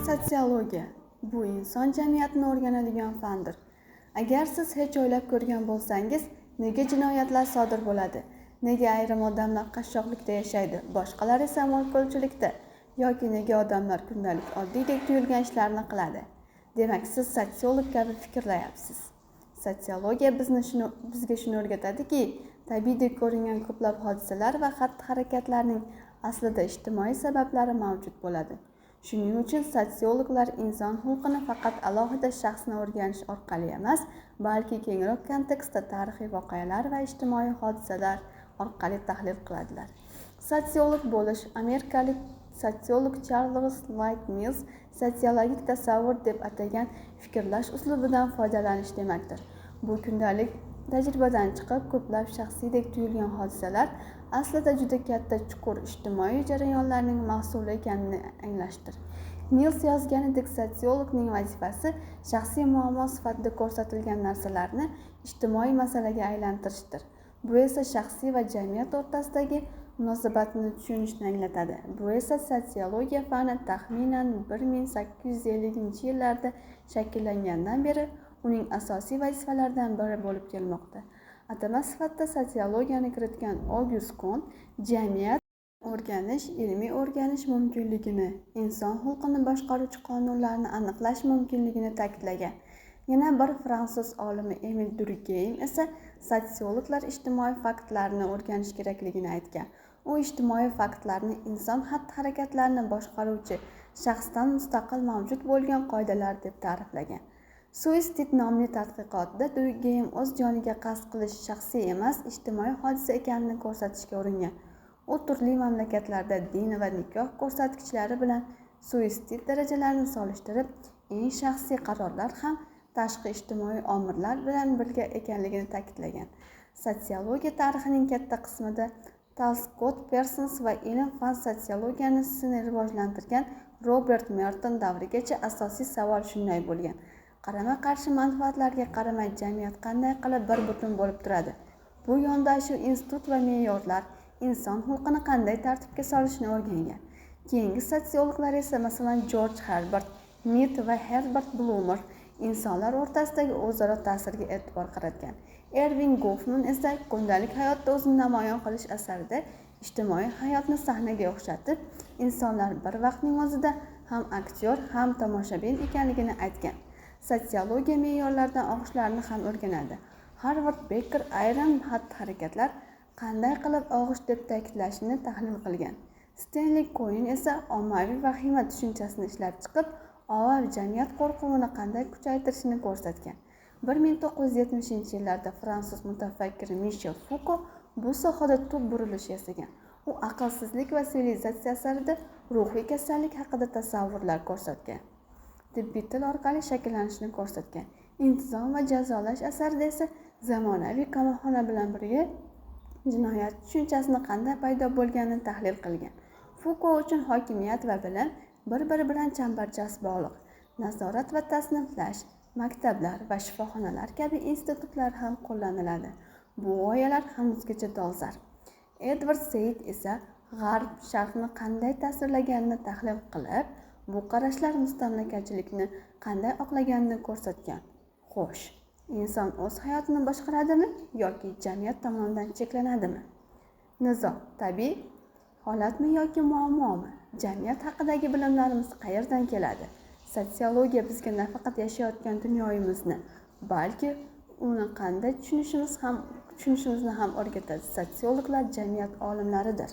Sotsiologiya – bu inson jamiyatini o'rganadigan fandir. Agar siz hech o'ylab ko'rgan bo'lsangiz, nega jinoyatlar sodir bo'ladi? Nega ayrim odamlar qashshoqlikda yashaydi, boshqalar esa molko'lchilikda? Yoki nega odamlar kundalik oddiydek tuyulgan ishlarni qiladi? Demak, siz sotsiolog kabi fikrlayapsiz. Sotsiologiya bizga shuni o'rgatadiki, tabiiy ko'ringan ko'plab hodisalar va xatti-harakatlarning aslida ijtimoiy sabablari mavjud bo'ladi. Shuning uchun sotsiologlar inson xulqini faqat alohida shaxsni o'rganish orqali emas, balki kengroq kontekstda tarixiy voqealar va ijtimoiy hodisalar orqali tahlil qiladilar. Sotsiolog bo'lish amerikalik sotsiolog Charles White Mills sotsiologik tasavvur deb atagan fikrlash uslubidan foydalanish demakdir. Bu kundalik tajribadan chiqib, ko'plab shaxsiydek tuyulgan hodisalar aslida juda katta chuqur ijtimoiy jarayonlarning mahsuli ekanini anglashdir. Mills yozganidek, sotsiologning vazifasi shaxsiy muammo sifatida ko'rsatilgan narsalarni ijtimoiy masalaga aylantirishdir. Bu esa shaxsiy va jamiyat o'rtasidagi munosabatni tushunishni anglatadi. Bu esa sotsiologiya fani taxminan 1850-yillarda shakllangandan beri uning asosiy vazifalaridan biri bo'lib kelmoqda. Atama sifatida sotsiologiyani kiritgan Augyust Kont jamiyat o'rganish, ilmiy o'rganish mumkinligini, inson xulqini boshqaruvchi qonunlarni aniqlash mumkinligini ta'kidlagan. Yana bir fransuz olimi Emil Durkheim esa sotsiologlar ijtimoiy faktlarni o'rganish kerakligini aytgan. U ijtimoiy faktlarni inson xatti-harakatlarini boshqaruvchi shaxsdan mustaqil mavjud bo'lgan qoidalar deb ta'riflagan. Suisid nomli tadqiqotida Durkheim o'z joniga qasd qilish shaxsiy emas, ijtimoiy hodisa ekanini ko'rsatishga uringan. U turli mamlakatlarda din va nikoh ko'rsatkichlari bilan suisid darajalarini solishtirib, eng shaxsiy qarorlar ham tashqi ijtimoiy omillar bilan birga ekanligini ta'kidlagan. Sotsiologiya tarixining katta qismida Scott Parsons va ilm-fan sotsiologiyasini rivojlantirgan Robert Merton davrigacha asosiy savol shunday bo'lgan: qarama-qarshi manfaatlarga qaramay jamiyat qanday qilib bir butun bo'lib turadi? Bu yondashuv institut va me'yorlar inson xulqini qanday tartibga solishni o'rgangan. Keyingi sotsiologlar esa, masalan, George Herbert Mead va Herbert Blumer insonlar o'rtasidagi o'zaro ta'sirga e'tibor qaratgan. Erving Goffman esa kundalik hayotda o'zini namoyon qilish asarida ijtimoiy hayotni sahnaga o'xshatib, insonlar bir vaqtning o'zida ham aktyor, ham tomoshabin ekanligini aytgan. Sotsiologiya me'yorlardan og'ishlarni ham o'rganadi. Harvard Becker ayrim xatti-harakatlar qanday qilib og'ish deb ta'kidlashini tahlil qilgan. Stanley Cohen esa ommaviy vahima tushunchasini ishlab chiqib, ommaviy jamiyat qo'rquvini qanday kuchaytirishini ko'rsatgan. 1970-yillarda fransuz mutafakkir Michel Foucault bu sohada tub burilish yasagan. U aqlsizlik va sivilizatsiya asarida ruhiy kasallik haqida tasavvurlar ko'rsatgan. Tibbiy til orqali shakllanishini ko'rsatgan. Intizom va jazolash asarida esa zamonaviy qamoqxona bilan birga jinoyat tushunchasini qanday paydo bo'lganini tahlil qilgan. Foucault uchun hokimiyat va bilim bir-biri bilan chambarchas bog'liq. Nazorat va tasniflash, maktablar va shifoxonalar kabi institutlar ham qo'llaniladi. Bu g'oyalar hanuzgacha dolzarb. Edward Said esa G'arb Sharqni qanday ta'sirlaganini tahlil qilib, bu qarashlar mustamlakachilikni qanday oqlaganini ko'rsatgan. Xo'sh, inson o'z hayotini boshqaradimi yoki jamiyat tomonidan cheklanadimi? Nizo tabiiy holatmi yoki muammomi? Jamiyat haqidagi bilimlarimiz qayerdan keladi? Sotsiologiya bizga nafaqat yashayotgan dunyomizni, balki uni qanday tushunishimizni ham o'rgatadi. Sotsiologlar jamiyat olimlaridir.